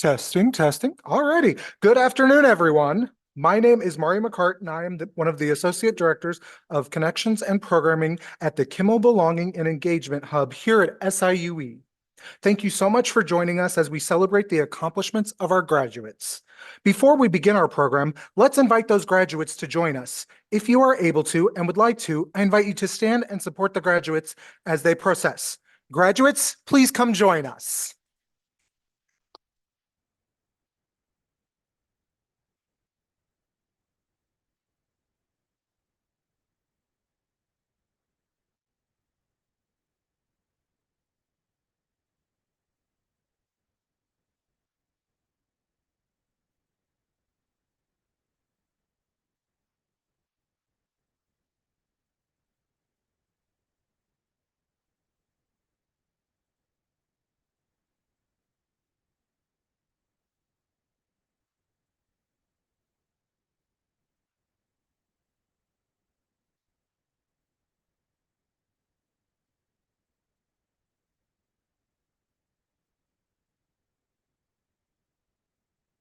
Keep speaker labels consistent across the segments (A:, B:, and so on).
A: Testing, testing. Alrighty. Good afternoon, everyone. My name is Mari McCart, and I am one of the Associate Directors of Connections and Programming at the Kimmel Belonging and Engagement Hub here at SIUE. Thank you so much for joining us as we celebrate the accomplishments of our graduates. Before we begin our program, let's invite those graduates to join us. If you are able to and would like to, I invite you to stand and support the graduates as they process. Graduates, please come join us.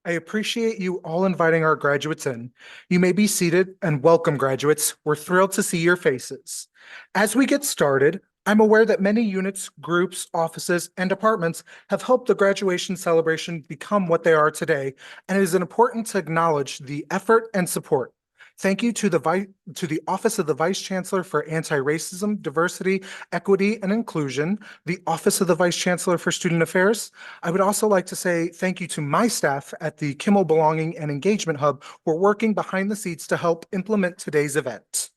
A: I appreciate you all inviting our graduates in. You may be seated and welcome, graduates. We're thrilled to see your faces. As we get started, I'm aware that many units, groups, offices, and departments have helped the graduation celebration become what they are today, and it is important to acknowledge the effort and support. Thank you to the Office of the Vice Chancellor for Anti-Racism, Diversity, Equity, and Inclusion, the Office of the Vice Chancellor for Student Affairs. I would also like to say thank you to my staff at the Kimmel Belonging and Engagement Hub who are working behind the scenes to help implement today's event.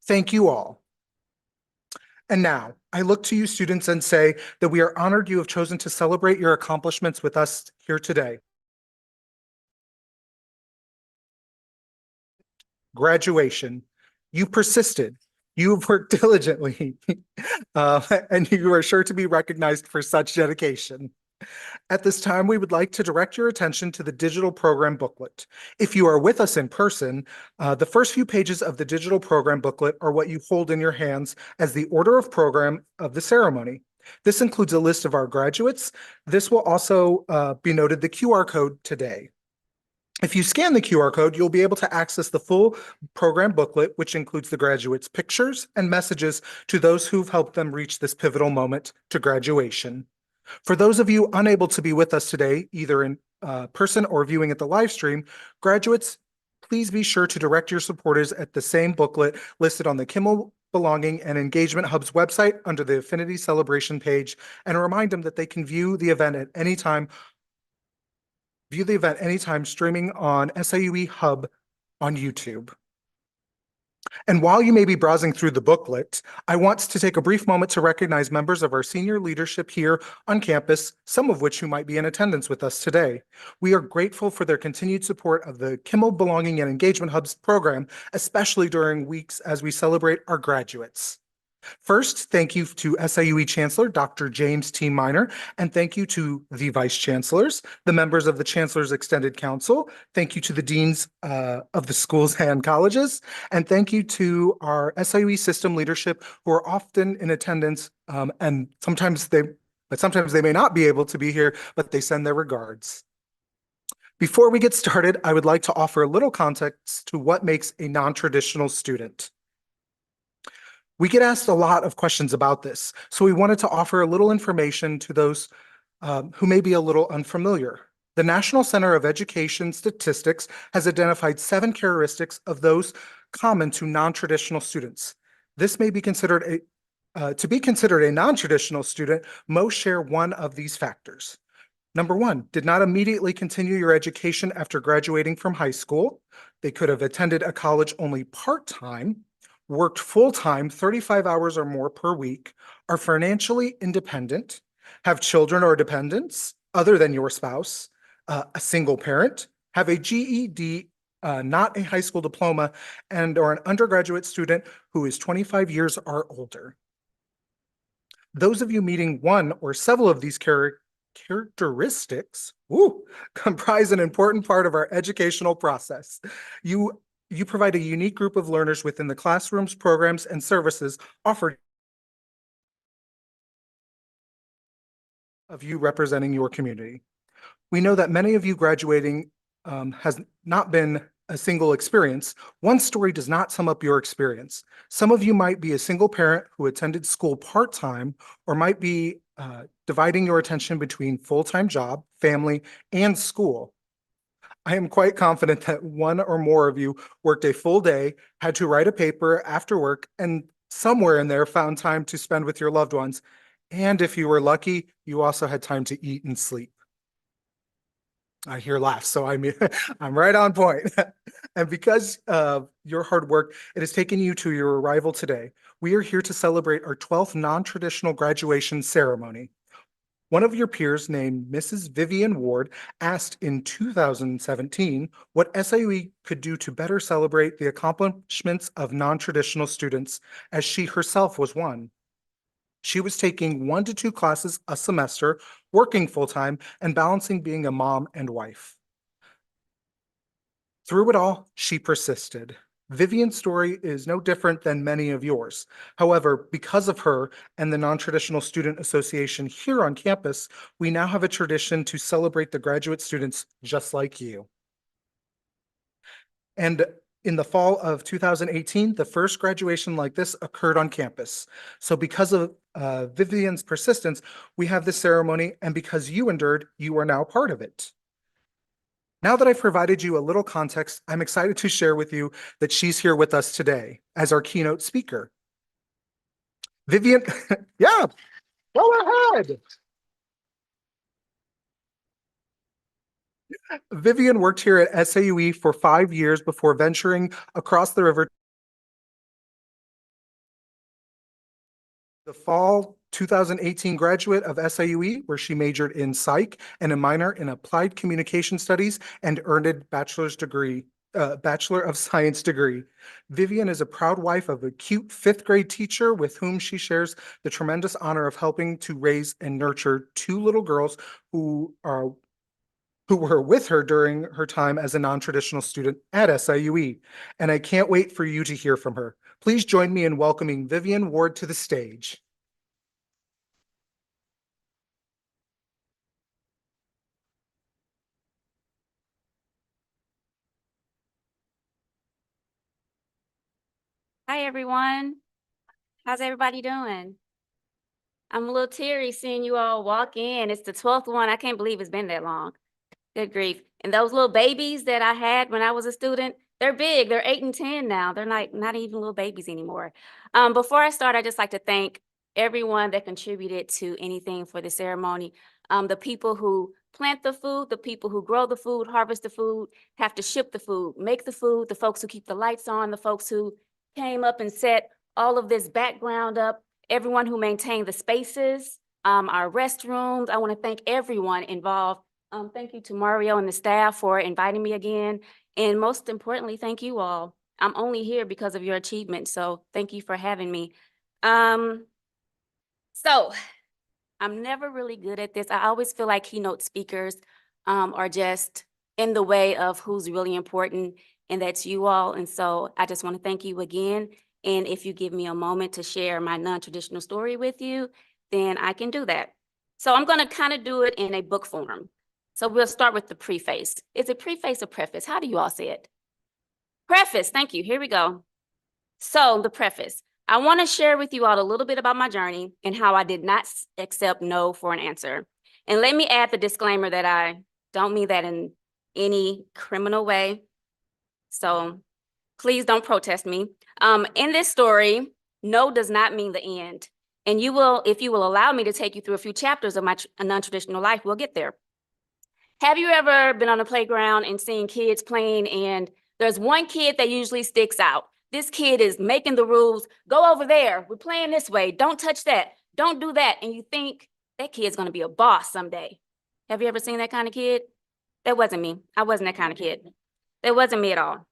A: Thank you all. And now, I look to you students and say that we are honored you have chosen to celebrate your accomplishments with us here today. Graduation. You persisted. You've worked diligently, and you are sure to be recognized for such dedication. At this time, we would like to direct your attention to the digital program booklet. If you are with us in person, the first few pages of the digital program booklet are what you hold in your hands as the order of program of the ceremony. This includes a list of our graduates. This will also be noted the QR code today. If you scan the QR code, you'll be able to access the full program booklet, which includes the graduates' pictures and messages to those who've helped them reach this pivotal moment to graduation. For those of you unable to be with us today, either in person or viewing at the live stream, graduates, please be sure to direct your supporters at the same booklet listed on the Kimmel Belonging and Engagement Hub's website under the Affinity Celebration page, and remind them that they can view the event anytime streaming on SIUE Hub on YouTube. And while you may be browsing through the booklet, I want to take a brief moment to recognize members of our senior leadership here on campus, some of which who might be in attendance with us today. We are grateful for their continued support of the Kimmel Belonging and Engagement Hub's program, especially during weeks as we celebrate our graduates. First, thank you to SIUE Chancellor, Dr. James T. Miner, and thank you to the Vice Chancellors, the members of the Chancellor's Extended Council, thank you to the Deans of the schools and colleges, and thank you to our SIUE system leadership who are often in attendance, and sometimes they may not be able to be here, but they send their regards. Before we get started, I would like to offer a little context to what makes a non-traditional student. We get asked a lot of questions about this, so we wanted to offer a little information to those who may be a little unfamiliar. The National Center of Education Statistics has identified 7 characteristics of those common to non-traditional students. This may be considered to be considered a non-traditional student, most share one of these factors. Number 1, did not immediately continue your education after graduating from high school. They could have attended a college only part-time, worked full-time 35 hours or more per week, are financially independent, have children or dependents other than your spouse, a single parent, have a GED, not a high school diploma, and are an undergraduate student who is 25 years or older. Those of you meeting one or several of these characteristics comprise an important part of our educational process. You provide a unique group of learners within the classrooms, programs, and services offered of you representing your community. We know that many of you graduating has not been a single experience. One story does not sum up your experience. Some of you might be a single parent who attended school part-time or might be dividing your attention between full-time job, family, and school. I am quite confident that one or more of you worked a full day, had to write a paper after work, and somewhere in there found time to spend with your loved ones. And if you were lucky, you also had time to eat and sleep. I hear laughs, so I mean, I'm right on point. And because of your hard work, it has taken you to your arrival today. We are here to celebrate our 12th non-traditional graduation ceremony. One of your peers named Mrs. Vivian Ward asked in 2017 what SIUE could do to better celebrate the accomplishments of non-traditional students, as she herself was one. She was taking 1 to 2 classes a semester, working full-time, and balancing being a mom and wife. Through it all, she persisted. Vivian's story is no different than many of yours. However, because of her and the Non-Traditional Student Association here on campus, we now have a tradition to celebrate the graduate students just like you. And in the fall of 2018, the first graduation like this occurred on campus. So because of Vivian's persistence, we have this ceremony, and because you endured, you are now part of it. Now that I've provided you a little context, I'm excited to share with you that she's here with us today as our keynote speaker. Vivian, yeah, go ahead. Vivian worked here at SIUE for 5 years before venturing across the river. The fall 2018 graduate of SIUE, where she majored in psych and a minor in applied communication studies and earned a Bachelor of Science degree. Vivian is a proud wife of a cute 5th grade teacher with whom she shares the tremendous honor of helping to raise and nurture 2 little girls who were with her during her time as a non-traditional student at SIUE. And I can't wait for you to hear from her. Please join me in welcoming Vivian Ward to the stage.
B: Hi, everyone. How's everybody doing? I'm a little teary seeing you all walk in. It's the 12th one. I can't believe it's been that long. Good grief. And those little babies that I had when I was a student, they're big. They're 8 and 10 now. They're like not even little babies anymore. Before I start, I'd just like to thank everyone that contributed to anything for the ceremony. The people who plant the food, the people who grow the food, harvest the food, have to ship the food, make the food, the folks who keep the lights on, the folks who came up and set all of this background up, everyone who maintained the spaces, our restrooms. I want to thank everyone involved. Thank you to Mario and the staff for inviting me again. And most importantly, thank you all. I'm only here because of your achievement. So thank you for having me. So I'm never really good at this. I always feel like keynote speakers are just in the way of who's really important, and that's you all. And so I just want to thank you again. And if you give me a moment to share my non-traditional story with you, then I can do that. So I'm going to kind of do it in a book form. So we'll start with the preface. Is it preface or preface? How do you all say it? Preface. Thank you. Here we go. So the preface. I want to share with you all a little bit about my journey and how I did not accept no for an answer. And let me add the disclaimer that I don't mean that in any criminal way. So please don't protest me. In this story, no does not mean the end. And you will, if you will allow me to take you through a few chapters of my non-traditional life, we'll get there. Have you ever been on a playground and seen kids playing, and there's one kid that usually sticks out? This kid is making the rules. Go over there. We're playing this way. Don't touch that. Don't do that. And you think that kid's going to be a boss someday. Have you ever seen that kind of kid? That wasn't me. I wasn't that kind of kid. That wasn't me at all.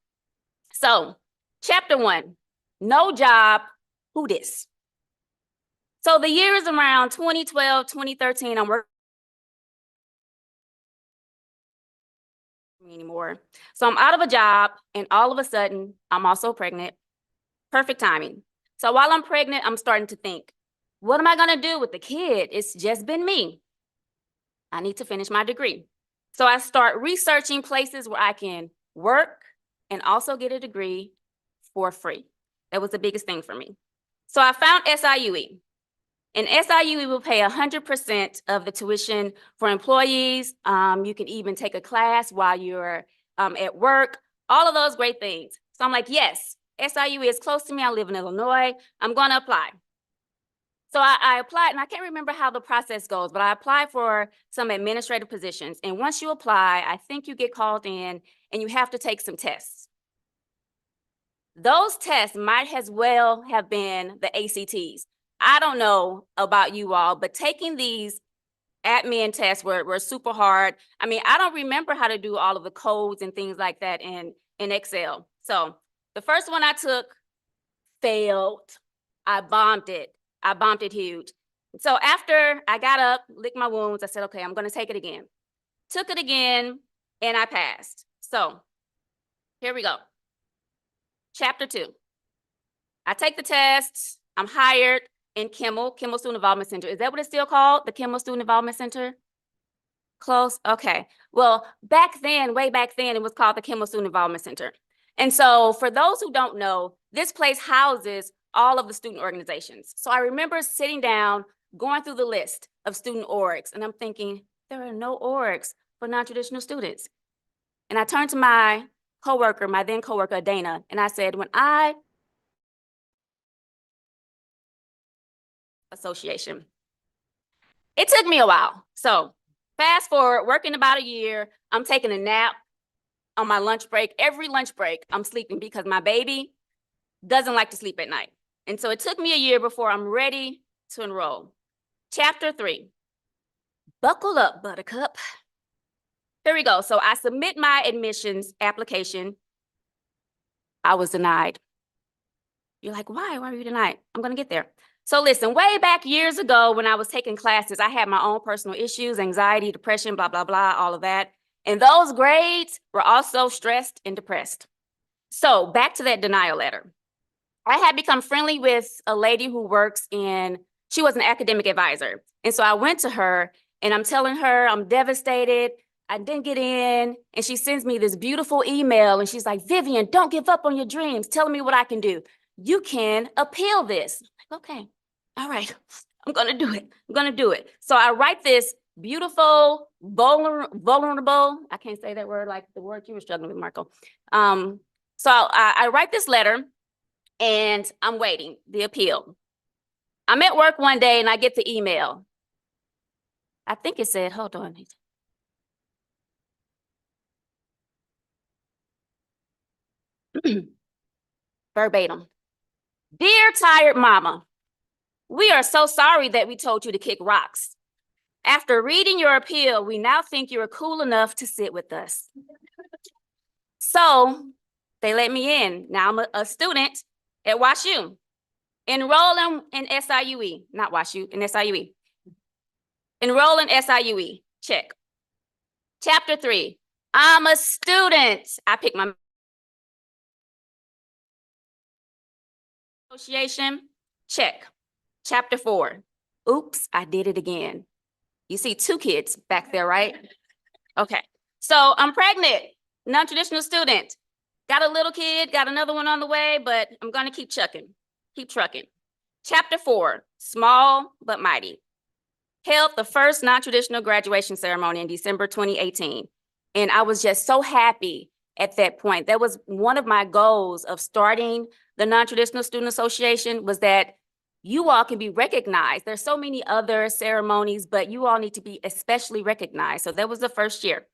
B: So, chapter 1, no job, who this? So the year is around 2012, 2013. I'm working anymore. So I'm out of a job, and all of a sudden, I'm also pregnant. Perfect timing. So while I'm pregnant, I'm starting to think, what am I going to do with the kid? It's just been me. I need to finish my degree. So I start researching places where I can work and also get a degree for free. That was the biggest thing for me. So I found SIUE. And SIUE will pay 100% of the tuition for employees. You can even take a class while you're at work, all of those great things. So I'm like, yes, SIUE is close to me. I live in Illinois. I'm going to apply. So I applied, and I can't remember how the process goes, but I applied for some administrative positions. And once you apply, I think you get called in and you have to take some tests. Those tests might as well have been the ACTs. I don't know about you all, but taking these admin tests were super hard. I mean, I don't remember how to do all of the codes and things like that in Excel. So the first one I took failed. I bombed it. I bombed it huge. So after I got up, licked my wounds, I said, okay, I'm going to take it again. Took it again, and I passed. So here we go. Chapter 2. I take the test. I'm hired in Kimmel Student Involvement Center. Is that what it's still called? The Kimmel Student Involvement Center? Close? Okay. Well, back then, way back then, it was called the Kimmel Student Involvement Center. And so for those who don't know, this place houses all of the student organizations. So I remember sitting down, going through the list of student orgs, and I'm thinking, there are no orgs for non-traditional students. And I turned to my coworker, my then coworker, Dana, and I said, when I association. It took me a while. So fast forward, working about a year, I'm taking a nap on my lunch break. Every lunch break, I'm sleeping because my baby doesn't like to sleep at night. And so it took me a year before I'm ready to enroll. Chapter 3, buckle up, buttercup. Here we go. So I submit my admissions application. I was denied. You're like, why? Why were you denied? I'm going to get there. So listen, way back years ago when I was taking classes, I had my own personal issues, anxiety, depression, blah, blah, blah, all of that. And those grades were also stressed and depressed. So back to that denial letter. I had become friendly with a lady who works she was an academic advisor. And so I went to her and I'm telling her I'm devastated. I didn't get in. And she sends me this beautiful email and she's like, Vivian, don't give up on your dreams. Telling me what I can do. You can appeal this. I'm like, okay, all right, I'm gonna do it. I'm gonna do it. So I write this beautiful, vulnerable, I can't say that word like the word you were struggling with, Marco. So I write this letter and I'm waiting the appeal. I'm at work one day and I get the email. I think it said, hold on. Verbatim. Dear tired mama, we are so sorry that we told you to kick rocks. After reading your appeal, we now think you are cool enough to sit with us. So they let me in. Now I'm a student at WashU. Enroll in SIUE, not WashU, in SIUE. Enroll in SIUE, check. Chapter 3, I'm a student. I picked my association, check. Chapter 4, oops, I did it again. You see 2 kids back there, right? Okay, so I'm pregnant, non-traditional student. Got a little kid, got another one on the way, but I'm gonna keep trucking. Chapter 4, small but mighty. Held the first non-traditional graduation ceremony in December 2018. And I was just so happy at that point. That was one of my goals of starting the Non-Traditional Student Association, was that you all can be recognized. There's so many other ceremonies, but you all need to be especially recognized. So that was the first year.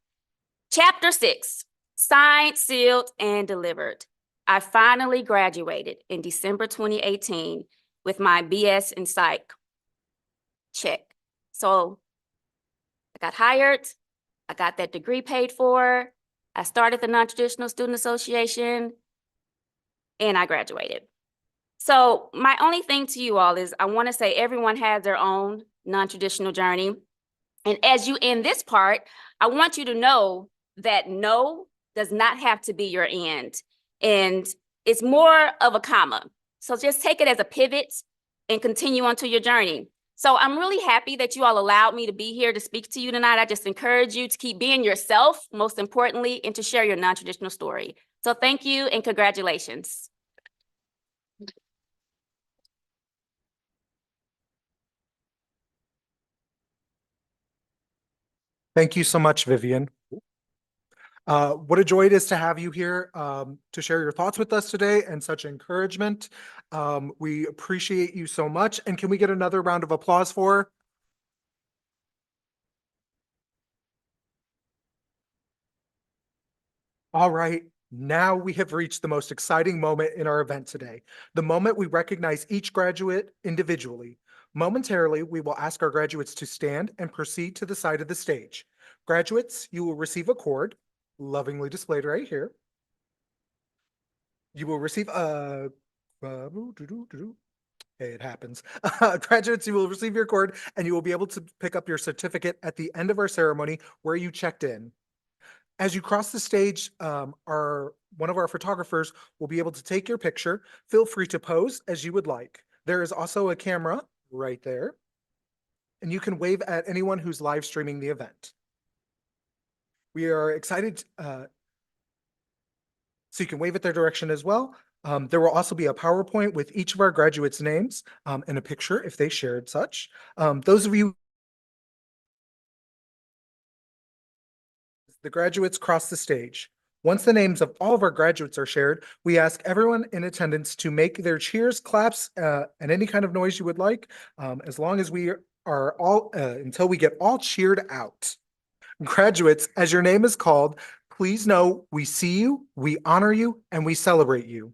B: Chapter 6, signed, sealed, and delivered. I finally graduated in December 2018 with my BS in Psych. Check. So I got hired. I got that degree paid for. I started the Non-Traditional Student Association, and I graduated. So my only thing to you all is I want to say everyone has their own non-traditional journey. And as you end this part, I want you to know that no does not have to be your end. And it's more of a comma. So just take it as a pivot and continue onto your journey. So I'm really happy that you all allowed me to be here to speak to you tonight. I just encourage you to keep being yourself, most importantly, and to share your non-traditional story. So thank you and congratulations.
A: Thank you so much, Vivian. What a joy it is to have you here to share your thoughts with us today and such encouragement. We appreciate you so much. And can we get another round of applause for her? All right, now we have reached the most exciting moment in our event today, the moment we recognize each graduate individually. Momentarily, we will ask our graduates to stand and proceed to the side of the stage. Graduates, you will receive a cord, lovingly displayed right here. You will receive a Hey, it happens. Graduates, you will receive your cord and you will be able to pick up your certificate at the end of our ceremony where you checked in. As you cross the stage, one of our photographers will be able to take your picture. Feel free to pose as you would like. There is also a camera right there, and you can wave at anyone who's live streaming the event. We are excited, so you can wave at their direction as well. There will also be a PowerPoint with each of our graduates' names and a picture if they shared such. Those of you the graduates cross the stage. Once the names of all of our graduates are shared, we ask everyone in attendance to make their cheers, claps, and any kind of noise you would like, as long as we are all, until we get all cheered out. Graduates, as your name is called, please know we see you, we honor you, and we celebrate you.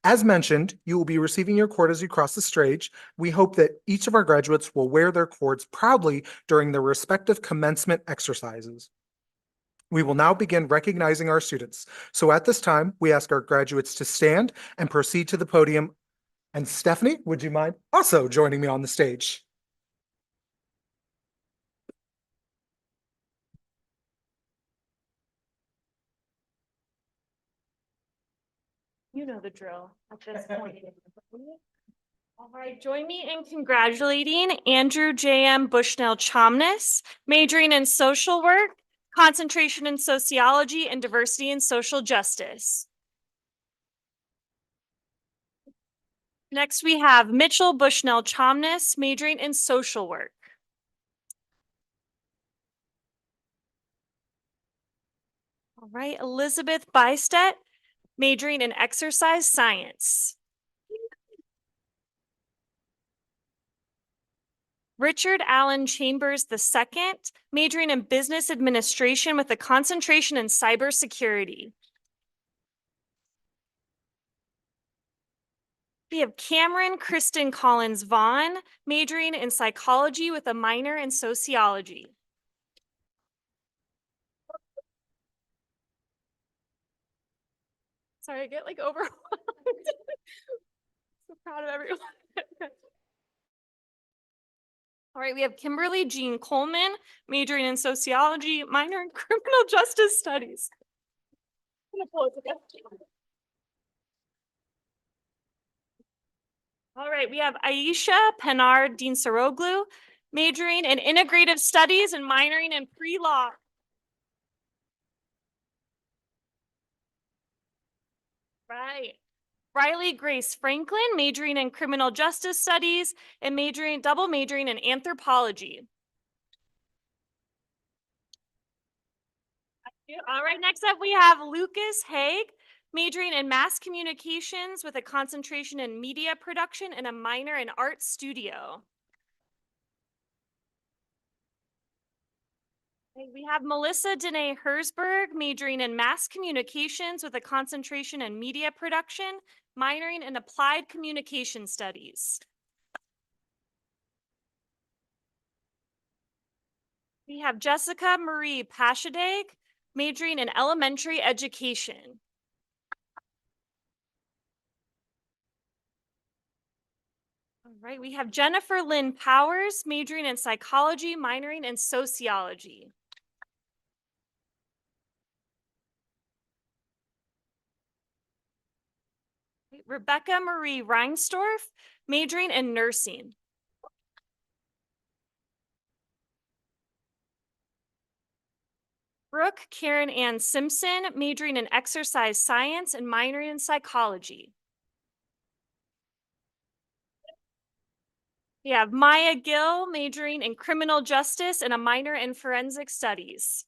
A: As mentioned, you will be receiving your cord as you cross the stage. We hope that each of our graduates will wear their cords proudly during their respective commencement exercises. We will now begin recognizing our students. So at this time, we ask our graduates to stand and proceed to the podium. And Stephanie, would you mind also joining me on the stage?
C: You know the drill at this point. All right, join me in congratulating Andrew J.M. Bushnell Chomness, majoring in social work, concentration in sociology, and diversity and social justice. Next, we have Mitchell Bushnell Chomness, majoring in social work. All right, Elizabeth Bystedt, majoring in exercise science. Richard Allen Chambers II, majoring in business administration with a concentration in cybersecurity. We have Cameron Kristen Collins Vaughn, majoring in psychology with a minor in sociology. Sorry, I get like overwhelmed. So proud of everyone. All right, we have Kimberly Jean Coleman, majoring in sociology, minor in criminal justice studies. All right, we have Aisha Penard Dean Saroglu, majoring in integrative studies and minoring in pre-law. Right. Riley Grace Franklin, majoring in criminal justice studies and double majoring in anthropology. All right, next up we have Lucas Haig, majoring in mass communications with a concentration in media production and a minor in art studio. We have Melissa Danae Hersberg, majoring in mass communications with a concentration in media production, minoring in applied communication studies. We have Jessica Marie Pashadag, majoring in elementary education. All right, we have Jennifer Lynn Powers, majoring in psychology, minoring in sociology. Rebecca Marie Reinsdorf, majoring in nursing. Brooke Karen Ann Simpson, majoring in exercise science and minoring in psychology. We have Maya Gill, majoring in criminal justice and a minor in forensic studies.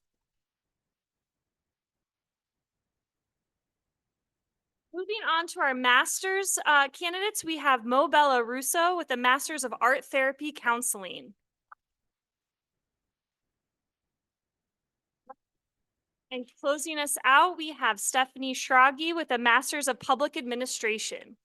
C: Moving on to our master's candidates, we have Mobella Russo with a Master's of Art Therapy Counseling. And closing us out, we have Stephanie Schragi with a Master's of Public Administration.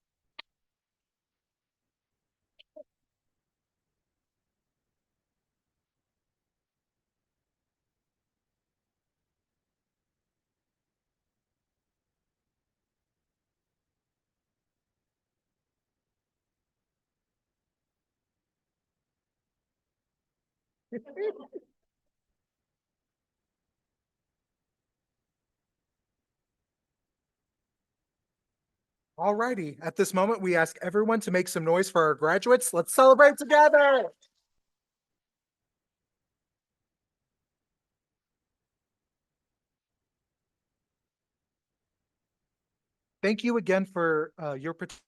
A: All righty. At this moment, we ask everyone to make some noise for our graduates. Let's celebrate together. Thank you again for your participation.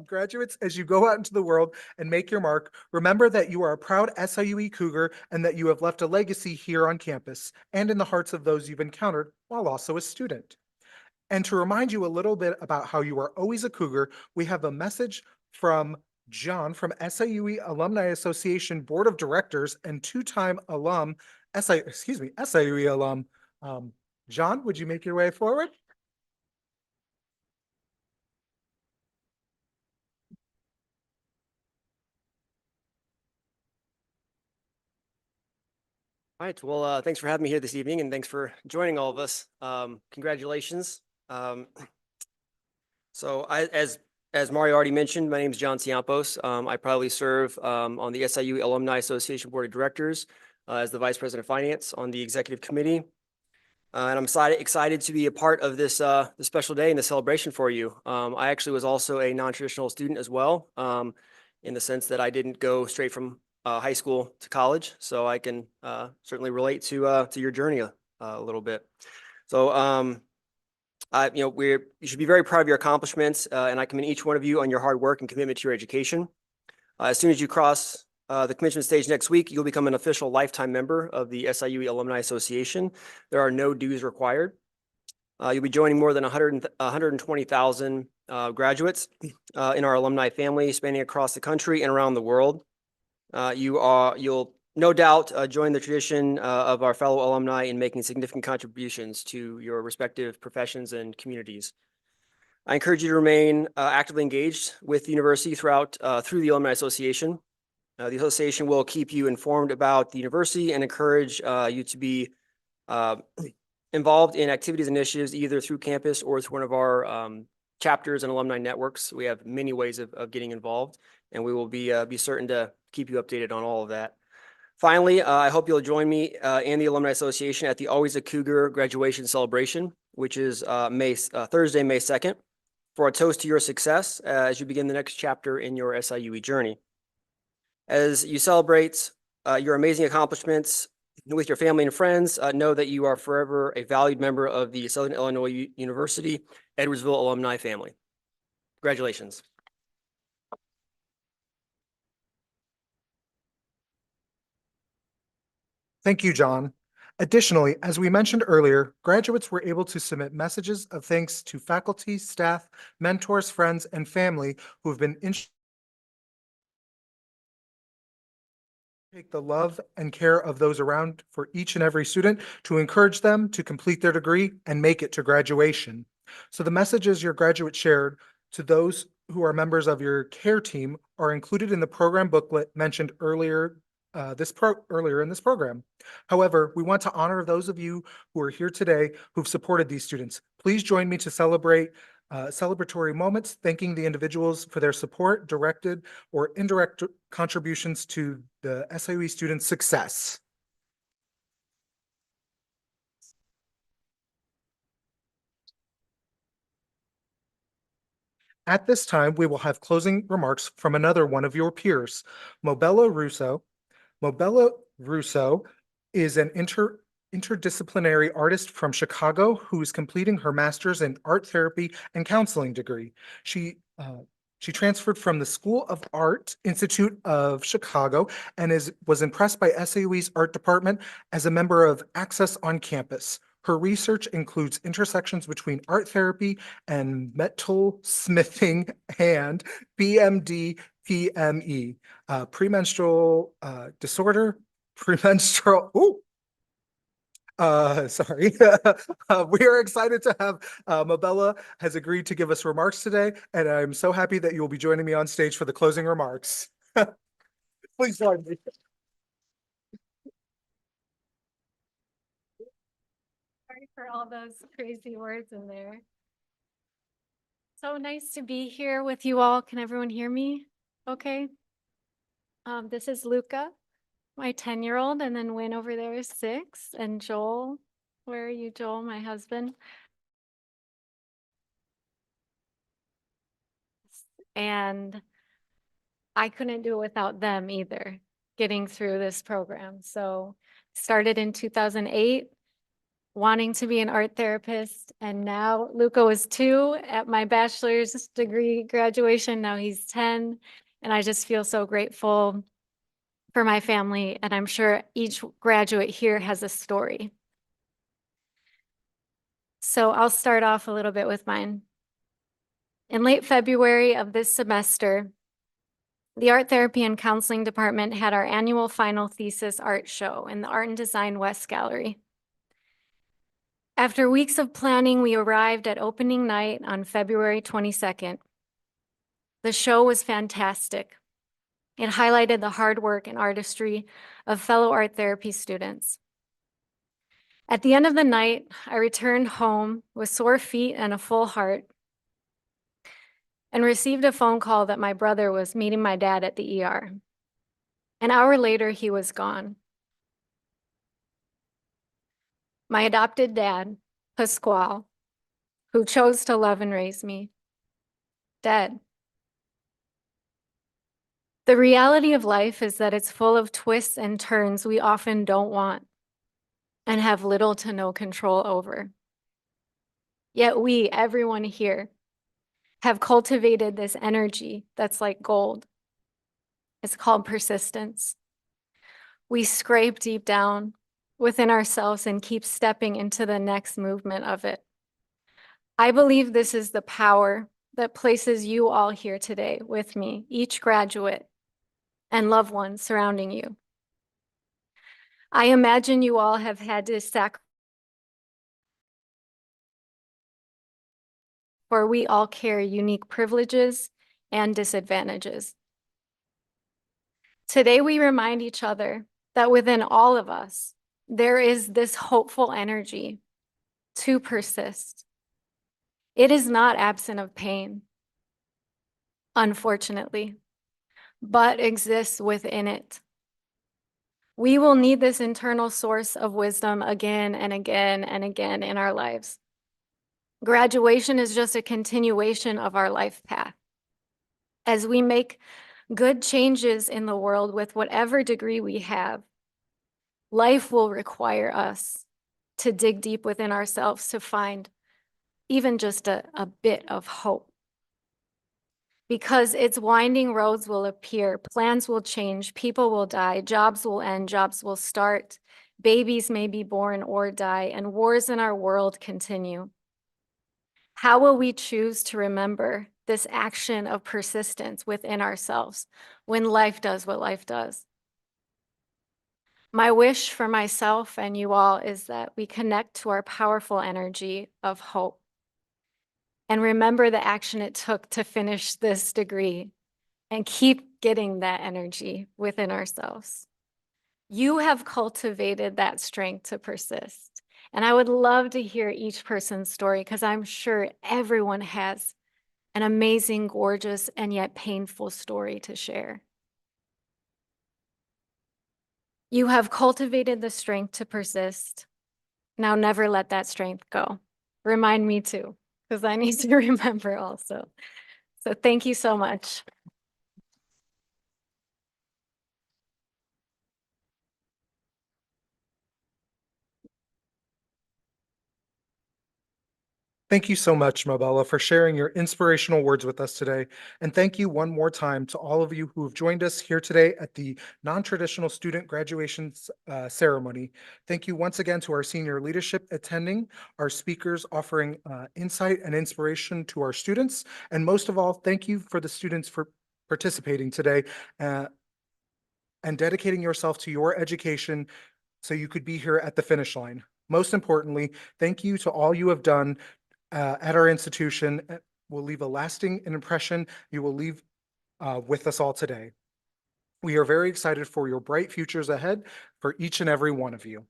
A: Graduates, as you go out into the world and make your mark, remember that you are a proud SIUE Cougar and that you have left a legacy here on campus and in the hearts of those you've encountered while also a student. And to remind you a little bit about how you are always a Cougar, we have a message from John from SIUE Alumni Association Board of Directors and two-time alum, SIUE alum. John, would you make your way forward?
D: All right. Well, thanks for having me here this evening, and thanks for joining all of us. Congratulations. As Mario already mentioned, my name is John Ciampos. I proudly serve on the SIU Alumni Association Board of Directors as the Vice President of Finance on the Executive Committee. And I'm excited to be a part of this special day and the celebration for you. I actually was also a non-traditional student as well, in the sense that I didn't go straight from high school to college, so I can certainly relate to your journey a little bit. So, you should be very proud of your accomplishments, and I commend each one of you on your hard work and commitment to your education. As soon as you cross the commencement stage next week, you'll become an official lifetime member of the SIUE Alumni Association. There are no dues required. You'll be joining more than 120,000 graduates in our alumni family, spanning across the country and around the world. You'll no doubt join the tradition of our fellow alumni in making significant contributions to your respective professions and communities. I encourage you to remain actively engaged with the university through the Alumni Association. The association will keep you informed about the university and encourage you to be involved in activities and initiatives either through campus or through one of our chapters and alumni networks. We have many ways of getting involved, and we will be certain to keep you updated on all of that. Finally, I hope you'll join me and the Alumni Association at the Always a Cougar graduation celebration, which is Thursday, May 2nd, for a toast to your success as you begin the next chapter in your SIUE journey. As you celebrate your amazing accomplishments with your family and friends, know that you are forever a valued member of the Southern Illinois University Edwardsville alumni family. Congratulations.
A: Thank you, John. Additionally, as we mentioned earlier, graduates were able to submit messages of thanks to faculty, staff, mentors, friends, and family who have been take the love and care of those around for each and every student to encourage them to complete their degree and make it to graduation. So the messages your graduates shared to those who are members of your care team are included in the program booklet mentioned earlier in this program. However, we want to honor those of you who are here today who've supported these students. Please join me to celebrate celebratory moments, thanking the individuals for their support, directed or indirect contributions to the SIUE students' success. At this time, we will have closing remarks from another one of your peers, Mobella Russo. Mobella Russo is an interdisciplinary artist from Chicago who is completing her master's in art therapy and counseling degree. She transferred from the School of Art Institute of Chicago and was impressed by SIUE's art department as a member of Access on Campus. Her research includes intersections between art therapy and metal smithing and PMD, PME, premenstrual disorder, premenstrual, sorry. We are excited to have Mabella has agreed to give us remarks today, and I'm so happy that you'll be joining me on stage for the closing remarks. Please join me.
E: Sorry for all those crazy words in there. So nice to be here with you all. Can everyone hear me? Okay. This is Luca, my 10-year-old, and then Win over there is 6, and Joel. Where are you, Joel, my husband? And I couldn't do it without them either, getting through this program. So started in 2008, wanting to be an art therapist. And now Luca was 2 at my bachelor's degree graduation. Now he's 10. And I just feel so grateful for my family. And I'm sure each graduate here has a story. So I'll start off a little bit with mine. In late February of this semester, the Art Therapy and Counseling Department had our annual final thesis art show in the Art and Design West Gallery. After weeks of planning, we arrived at opening night on February 22nd. The show was fantastic. It highlighted the hard work and artistry of fellow art therapy students. At the end of the night, I returned home with sore feet and a full heart and received a phone call that my brother was meeting my dad at the ER. An hour later, he was gone. My adopted dad, Pasquale, who chose to love and raise me, dead. The reality of life is that it's full of twists and turns we often don't want and have little to no control over. Yet we, everyone here, have cultivated this energy that's like gold. It's called persistence. We scrape deep down within ourselves and keep stepping into the next movement of it. I believe this is the power that places you all here today with me, each graduate and loved ones surrounding you. I imagine you all have had to sacrifice, for we all carry unique privileges and disadvantages. Today, we remind each other that within all of us, there is this hopeful energy to persist. It is not absent of pain, unfortunately, but exists within it. We will need this internal source of wisdom again and again and again in our lives. Graduation is just a continuation of our life path. As we make good changes in the world with whatever degree we have, life will require us to dig deep within ourselves to find even just a bit of hope. Because its winding roads will appear, plans will change, people will die, jobs will end, jobs will start, babies may be born or die, and wars in our world continue. How will we choose to remember this action of persistence within ourselves when life does what life does? My wish for myself and you all is that we connect to our powerful energy of hope and remember the action it took to finish this degree and keep getting that energy within ourselves. You have cultivated that strength to persist. And I would love to hear each person's story because I'm sure everyone has an amazing, gorgeous, and yet painful story to share. You have cultivated the strength to persist. Now never let that strength go. Remind me too, because I need to remember also. So thank you so much.
A: Thank you so much, Mabella, for sharing your inspirational words with us today. And thank you one more time to all of you who have joined us here today at the non-traditional student graduation ceremony. Thank you once again to our senior leadership attending, our speakers offering insight and inspiration to our students. And most of all, thank you for the students for participating today and dedicating yourself to your education so you could be here at the finish line. Most importantly, thank you to all you have done at our institution. Will leave a lasting impression you will leave with us all today. We are very excited for your bright futures ahead for each and every one of you.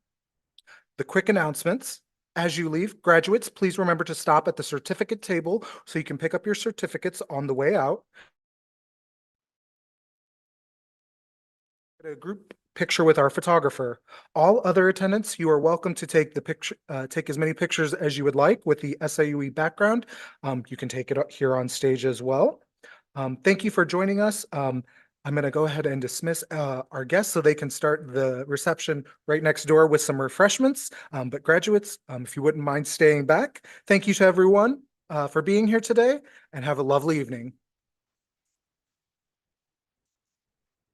A: The quick announcements. As you leave, graduates, please remember to stop at the certificate table so you can pick up your certificates on the way out. A group picture with our photographer. All other attendants, you are welcome to take the picture, take as many pictures as you would like with the SIUE background. You can take it up here on stage as well. Thank you for joining us. I'm going to go ahead and dismiss our guests so they can start the reception right next door with some refreshments. But graduates, if you wouldn't mind staying back, thank you to everyone for being here today and have a lovely evening.